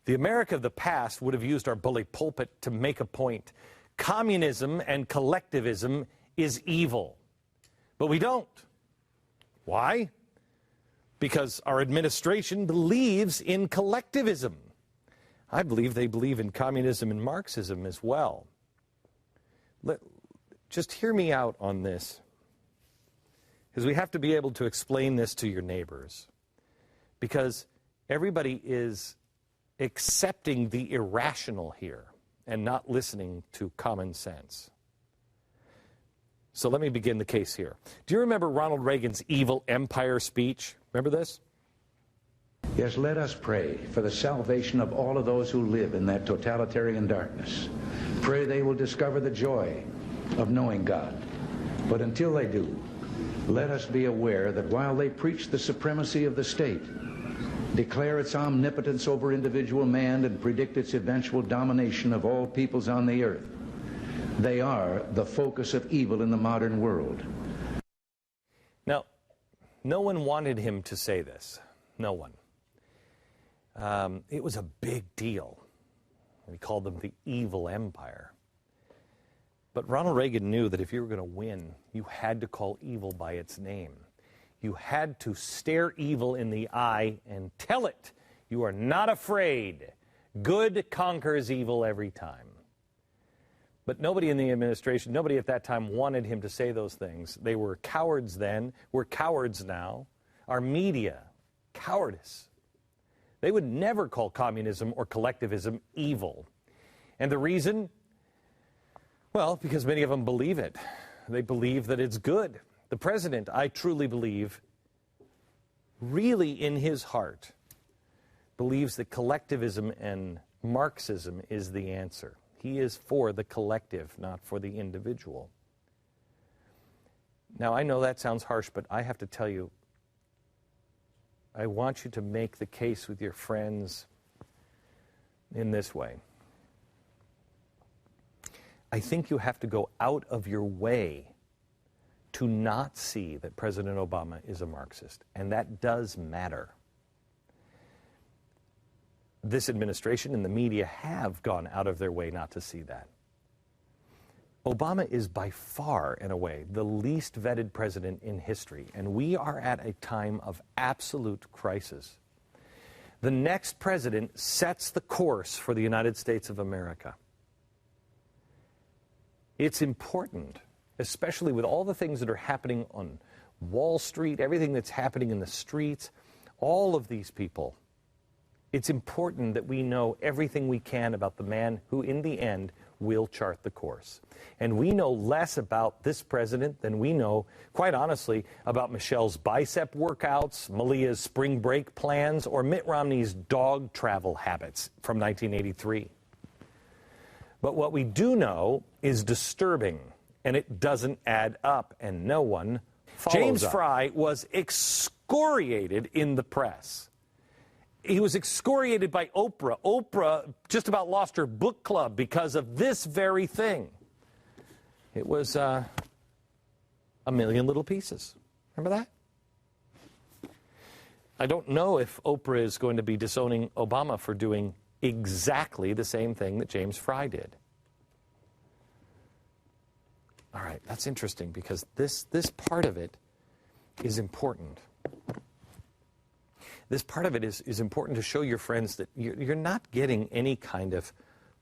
The America of the past would have used our bully pulpit to make a point. Communism and collectivism is evil. But we don't. Why? Because our administration believes in collectivism. I believe they believe in communism and Marxism as well. Just hear me out on this, because we have to be able to explain this to your neighbors, because everybody is accepting the irrational here and not listening to common sense. So let me begin the case here. Do you remember Ronald Reagan's evil empire speech? Remember this? Yes, let us pray for the salvation of all of those who live in that totalitarian darkness. Pray they will discover the joy of knowing God. But until they do, let us be aware that while they preach the supremacy of the state, declare its omnipotence over individual man, and predict its eventual domination of all peoples on the earth, they are the focus of evil in the modern world. Now, no one wanted him to say this. No one. It was a big deal. We called them the evil empire. But Ronald Reagan knew that if you were going to win, you had to call evil by its name. You had to stare evil in the eye and tell it, you are not afraid. Good conquers evil every time. But nobody in the administration, nobody at that time wanted him to say those things. They were cowards then. We're cowards now. Our media, cowardice. They would never call communism or collectivism evil. And the reason? Well, because many of them believe it. They believe that it's good. The president, I truly believe, really in his heart, believes that collectivism and Marxism is the answer. He is for the collective, not for the individual. Now, I know that sounds harsh, but I have to tell you, I want you to make the case with your friends in this way. I think you have to go out of your way to not see that President Obama is a Marxist, and that does matter. This administration and the media have gone out of their way not to see that. Obama is by far, in a way, the least vetted president in history, and we are at a time of absolute crisis. The next president sets the course for the United States of America. It's important, especially with all the things that are happening on Wall Street, everything that's happening in the streets, all of these people. It's important that we know everything we can about the man who, in the end, will chart the course. And we know less about this president than we know, quite honestly, about Michelle's bicep workouts, Malia's spring break plans, or Mitt Romney's dog travel habits from 1983. But what we do know is disturbing, and it doesn't add up, and no one follows James up. Fry was excoriated in the press. He was excoriated by Oprah. Oprah just about lost her book club because of this very thing. It was A Million Little Pieces. Remember that? I don't know if Oprah is going to be disowning Obama for doing exactly the same thing that James Fry did. All right, that's interesting because this part of it is important. This part of it is important to show your friends that you're not getting any kind of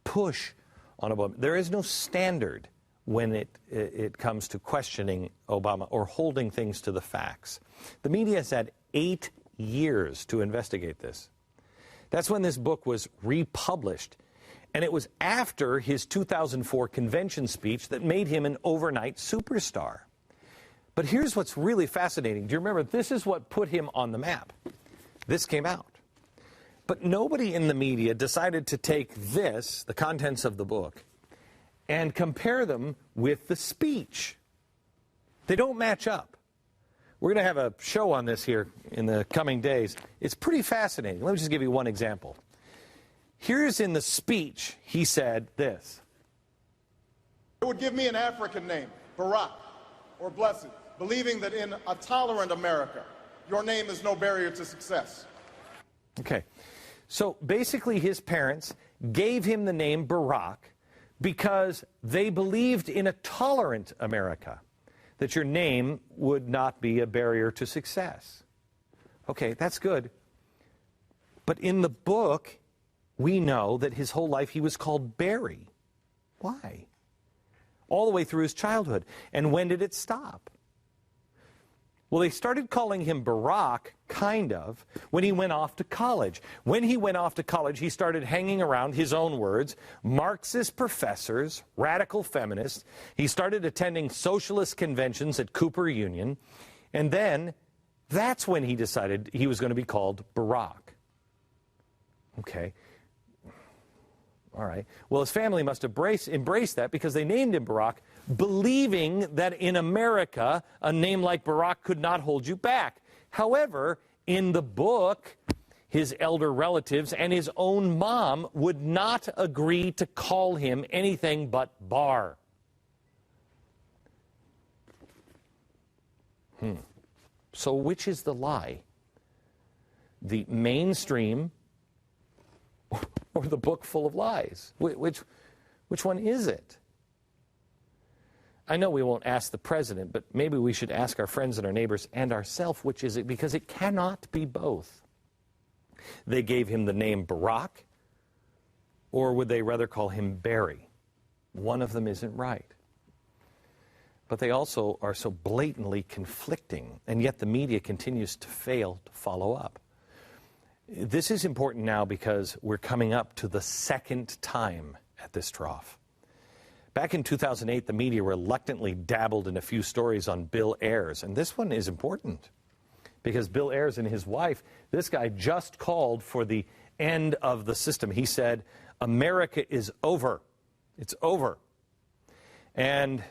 push on Obama. There is no standard when it comes to questioning Obama or holding things to the facts. The media has had 8 years to investigate this. That's when this book was republished. And it was after his 2004 convention speech that made him an overnight superstar. But here's what's really fascinating. Do you remember, this is what put him on the map. This came out. But nobody in the media decided to take this, the contents of the book, and compare them with the speech. They don't match up. We're going to have a show on this here in the coming days. It's pretty fascinating. Let me just give you one example. Here's in the speech, he said this. It would give me an African name, Barack, or Blessed, believing that in a tolerant America, your name is no barrier to success. Okay, So basically his parents gave him the name Barack because they believed in a tolerant America, that your name would not be a barrier to success. Okay, that's good. But in the book, we know that his whole life he was called Barry. Why? All the way through his childhood. And when did it stop? Well, they started calling him Barack, kind of, when he went off to college. When he went off to college, he started hanging around, his own words, Marxist professors, radical feminists. He started attending socialist conventions at Cooper Union. And then, that's when he decided he was going to be called Barack. Okay. All right. Well, his family must embrace that because they named him Barack, believing that in America, a name like Barack could not hold you back. However, in the book, his elder relatives and his own mom would not agree to call him anything but Bar. So which is the lie? The mainstream or the book full of lies? Which one is it? I know we won't ask the president, but maybe we should ask our friends and our neighbors and ourselves, which is it? Because it cannot be both. They gave him the name Barack, or would they rather call him Barry? One of them isn't right. But they also are so blatantly conflicting, and yet the media continues to fail to follow up. This is important now because we're coming up to the second time at this trough. Back in 2008, the media reluctantly dabbled in a few stories on Bill Ayers, and this one is important because Bill Ayers and his wife, this guy just called for the end of the system. He said, America is over. It's over. And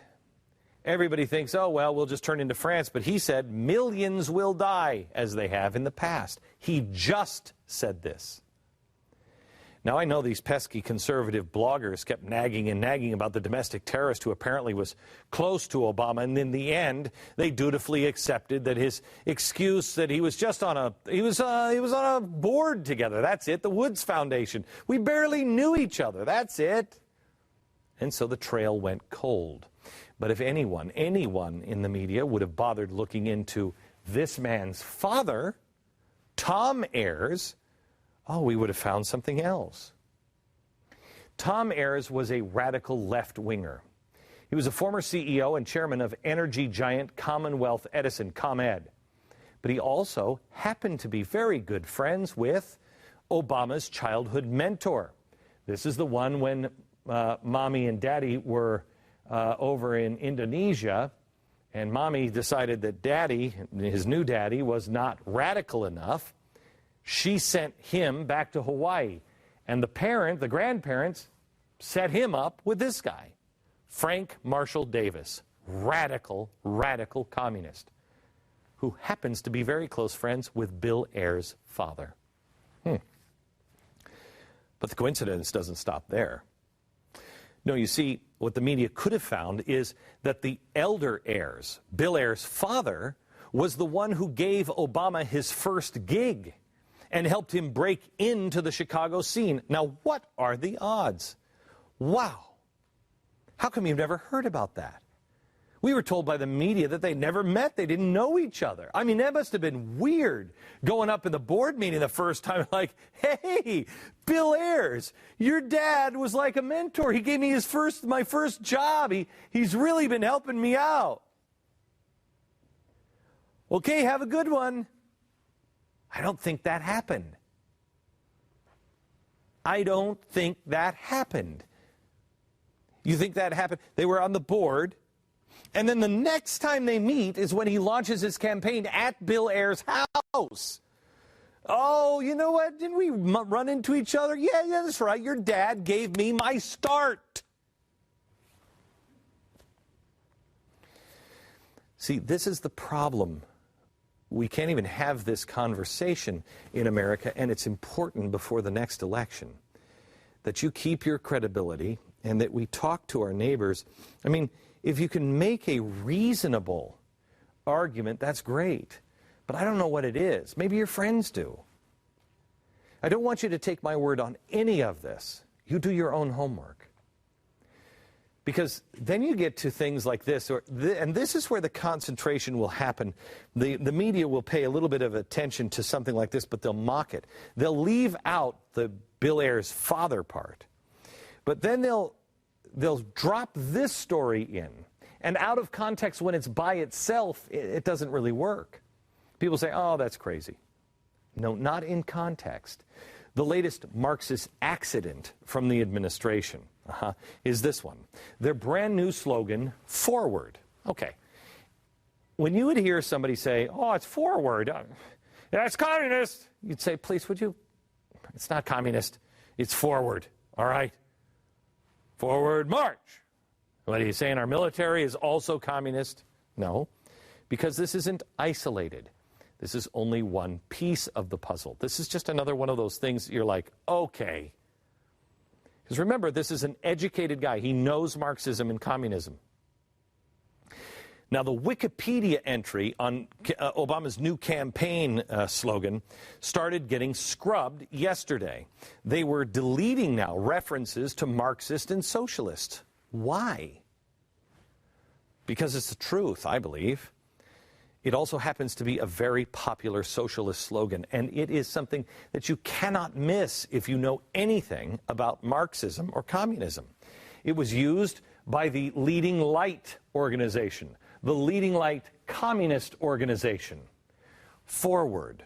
everybody thinks, oh, well, we'll just turn into France. But he said millions will die as they have in the past. He just said this. Now, I know these pesky conservative bloggers kept nagging and nagging about the domestic terrorist who apparently was close to Obama. And in the end, they dutifully accepted that his excuse that he was just on a, he was on a board together. That's it. The Woods Foundation. We barely knew each other. That's it. And so the trail went cold. But if anyone in the media would have bothered looking into this man's father, Tom Ayers, oh, we would have found something else. Tom Ayers was a radical left-winger. He was a former CEO and chairman of energy giant Commonwealth Edison, ComEd. But he also happened to be very good friends with Obama's childhood mentor. This is the one when Mommy and Daddy were over in Indonesia, and Mommy decided that Daddy, his new daddy, was not radical enough. She sent him back to Hawaii, and the grandparents, set him up with this guy, Frank Marshall Davis, radical communist, who happens to be very close friends with Bill Ayers' father. But the coincidence doesn't stop there. No, you see, what the media could have found is that the elder Ayers, Bill Ayers' father, was the one who gave Obama his first gig and helped him break into the Chicago scene. Now, what are the odds? Wow. How come you've never heard about that? We were told by the media that they never met. They didn't know each other. I mean, that must have been weird going up in the board meeting the first time like, hey, Bill Ayers, your dad was like a mentor. He gave me my first job. He's really been helping me out. Okay, have a good one. I don't think that happened. I don't think that happened. You think that happened? They were on the board. And then the next time they meet is when he launches his campaign at Bill Ayers' house. Oh, you know what? Didn't we run into each other? Yeah, that's right. Your dad gave me my start. See, this is the problem. We can't even have this conversation in America, and it's important before the next election that you keep your credibility and that we talk to our neighbors. I mean, if you can make a reasonable argument, that's great. But I don't know what it is. Maybe your friends do. I don't want you to take my word on any of this. You do your own homework. Because then you get to things like this, and this is where the concentration will happen. The media will pay a little bit of attention to something like this, but they'll mock it. They'll leave out the Bill Ayers' father part. But then they'll drop this story in. And out of context, when it's by itself, it doesn't really work. People say, oh, that's crazy. No, not in context. The latest Marxist accident from the administration is this one. Their brand new slogan, forward. Okay. When you would hear somebody say, oh, it's forward, that's communist, you'd say, please, would you? It's not communist. It's forward. All right? Forward march. What are you saying? Our military is also communist? No, because this isn't isolated. This is only one piece of the puzzle. This is just another one of those things that you're like, okay. Because remember, this is an educated guy. He knows Marxism and communism. Now, the Wikipedia entry on Obama's new campaign slogan started getting scrubbed yesterday. They were deleting now references to Marxist and socialist. Why? Because it's the truth, I believe. It also happens to be a very popular socialist slogan, and it is something that you cannot miss if you know anything about Marxism or communism. It was used by the Leading Light organization, the Leading Light Communist organization. Forward.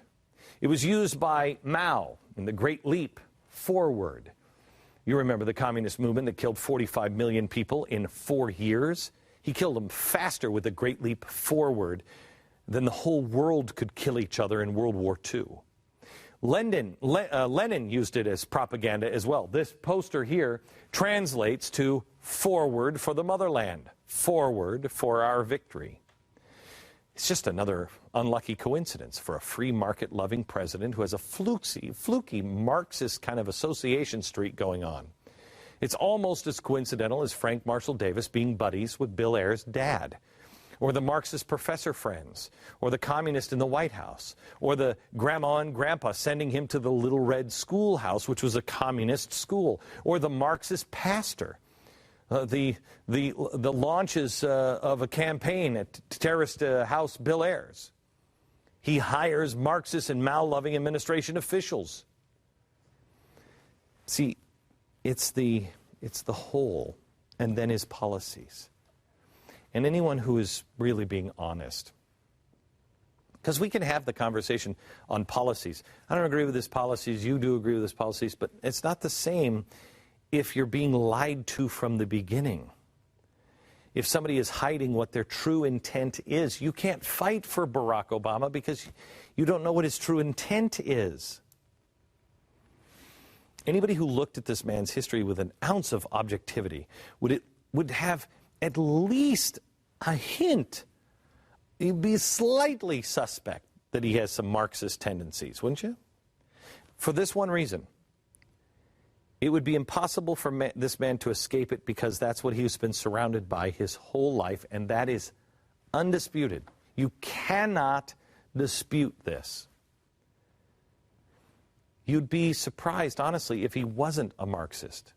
It was used by Mao in the Great Leap. Forward. You remember the communist movement that killed 45 million people in 4 years? He killed them faster with the Great Leap Forward than the whole world could kill each other in World War II. Lenin used it as propaganda as well. This poster here translates to forward for the motherland, forward for our victory. It's just another unlucky coincidence for a free market-loving president who has a fluky Marxist kind of association streak going on. It's almost as coincidental as Frank Marshall Davis being buddies with Bill Ayers' dad, or the Marxist professor friends, or the communist in the White House, or the grandma and grandpa sending him to the Little Red Schoolhouse, which was a communist school, or the Marxist pastor. The launches of a campaign at terrorist house Bill Ayers. He hires Marxist and Mao-loving administration officials. See, it's the whole, and then his policies. And anyone who is really being honest. Because we can have the conversation on policies. I don't agree with his policies, you do agree with his policies, but it's not the same if you're being lied to from the beginning. If somebody is hiding what their true intent is, you can't fight for Barack Obama because you don't know what his true intent is. Anybody who looked at this man's history with an ounce of objectivity would have at least a hint. You'd be slightly suspect that he has some Marxist tendencies, wouldn't you? For this one reason. It would be impossible for this man to escape it because that's what he's been surrounded by his whole life, and that is undisputed. You cannot dispute this. You'd be surprised, honestly, if he wasn't a Marxist.